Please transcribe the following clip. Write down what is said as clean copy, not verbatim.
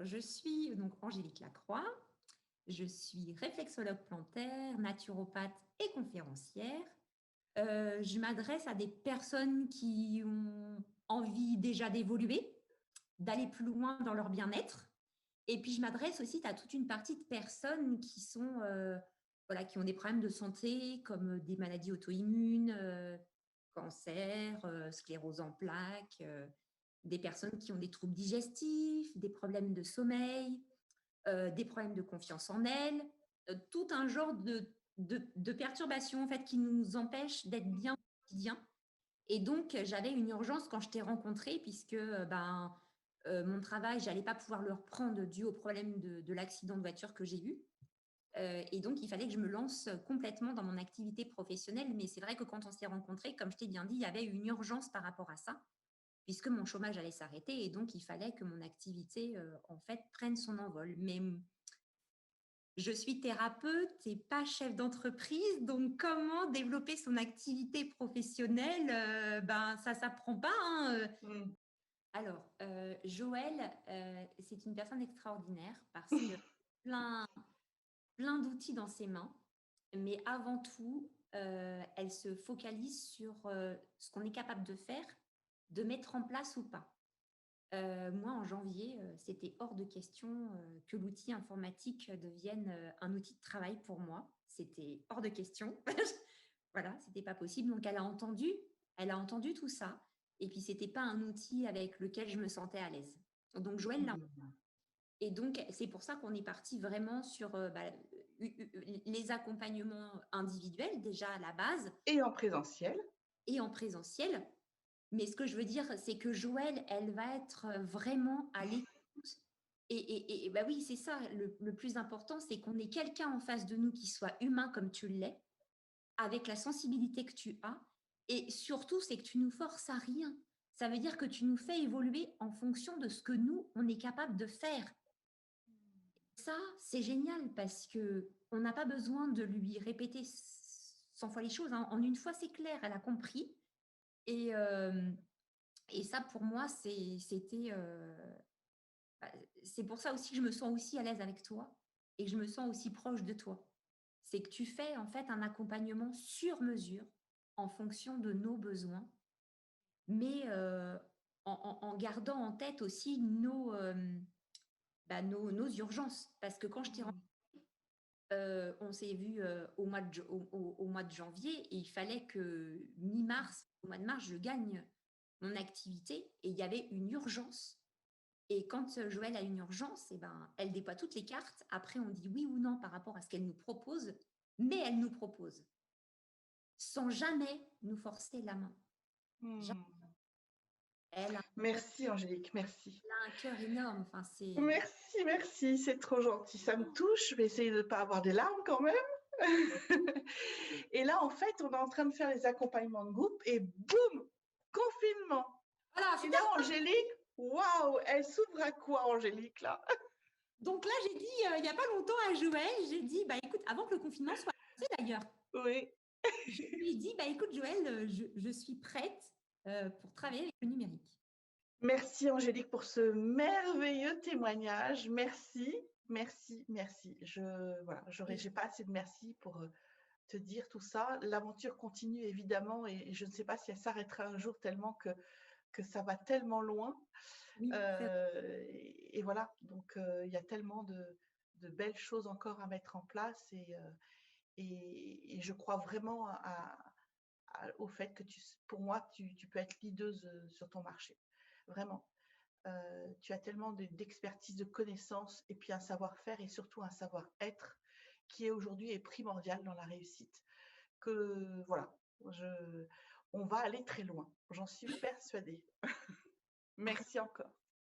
je suis donc Angélique Lacroix, je suis réflexologue plantaire, naturopathe et conférencière. Je m'adresse à des personnes qui ont envie déjà d'évoluer, d'aller plus loin dans leur bien-être. Et puis, je m'adresse aussi à toute une partie de personnes qui sont, voilà, qui ont des problèmes de santé comme des maladies auto-immunes, cancer, sclérose en plaques, des personnes qui ont des troubles digestifs, des problèmes de sommeil, des problèmes de confiance en elles, tout un genre de perturbations en fait, qui nous empêchent d'être bien au quotidien. Et donc, j'avais une urgence quand je t'ai rencontrée, puisque mon travail, j'allais pas pouvoir le reprendre dû au problème de l'accident de voiture que j'ai eu. Et donc, il fallait que je me lance complètement dans mon activité professionnelle. Mais c'est vrai que quand on s'est rencontrés, comme je t'ai bien dit, il y avait une urgence par rapport à ça, puisque mon chômage allait s'arrêter. Et donc, il fallait que mon activité, en fait, prenne son envol. Mais je suis thérapeute et pas chef d'entreprise, donc comment développer son activité professionnelle, ça s'apprend pas, hein. Mm. Alors, Joël, c'est une personne extraordinaire parce que plein, plein d'outils dans ses mains, mais avant tout, elle se focalise sur ce qu'on est capable de faire, de mettre en place ou pas. Moi, en janvier, c'était hors de question que l'outil informatique devienne un outil de travail pour moi. C'était hors de question. Voilà, c'était pas possible. Donc, elle a entendu tout ça. Et puis, c'était pas un outil avec lequel je me sentais à l'aise. Donc, Joël l'a. Mm. Et donc, c'est pour ça qu'on est parti vraiment sur les accompagnements individuels, déjà à la base, Et en présentiel. et en présentiel. Mais ce que je veux dire, c'est que Joëlle, elle va être vraiment à l'écoute. Bah oui, c'est ça, le plus important, c'est qu'on ait quelqu'un en face de nous qui soit humain comme tu l'es, avec la sensibilité que tu as. Et surtout, c'est que tu nous forces à rien. Ça veut dire que tu nous fais évoluer en fonction de ce que nous, on est capable de faire. Ça, c'est génial parce que on n'a pas besoin de lui répéter 100 fois les choses, hein. En une fois, c'est clair, elle a compris. Et, euh, et ça, pour moi, bah, c'est pour ça aussi que je me sens aussi à l'aise avec toi et que je me sens aussi proche de toi. C'est que tu fais en fait un accompagnement sur mesure en fonction de nos besoins, mais en gardant en tête aussi nos urgences. Parce que quand je t'ai Mm. on s'est vu au mois de janvier et il fallait que mi-mars, au mois de mars, je gagne mon activité et il y avait une urgence. Et quand Joëlle a une urgence, eh ben, elle déploie toutes les cartes. Après, on dit oui ou non par rapport à ce qu'elle nous propose, mais elle nous propose sans jamais nous forcer la main. Jamais. Mm. Elle a Merci Angélique, merci. un cœur énorme. Enfin, c'est Merci, merci, c'est trop gentil. Ça me touche. Je vais essayer de ne pas avoir des larmes quand même. Et là, en fait, on est en train de faire les accompagnements de groupe et boum, confinement. voilà, Et là, super. Angélique, waouh, elle s'ouvre à quoi, Angélique, là? Donc là, j'ai dit il n'y a pas longtemps à Joël, j'ai dit bah écoute, avant que le confinement soit lancé d'ailleurs, Oui. je lui ai dit bah écoute Joël, je suis prête pour travailler avec le numérique. Merci, Angélique, pour ce merveilleux témoignage. Merci, merci, merci. Voilà, Et j'ai pas assez de merci pour te dire tout ça. L'aventure continue évidemment et je ne sais pas si elle s'arrêtera un jour tellement que ça va tellement loin. oui, c'est Et voilà, donc il y a tellement de belles choses encore à mettre en place et je crois vraiment au fait que pour moi, tu peux être leaduse sur ton marché. Vraiment. Tu as tellement d'expertise, de connaissances et puis un savoir-faire et surtout un savoir-être qui aujourd'hui est primordial dans la réussite. Que voilà, on va aller très loin. J'en suis persuadée. Merci encore.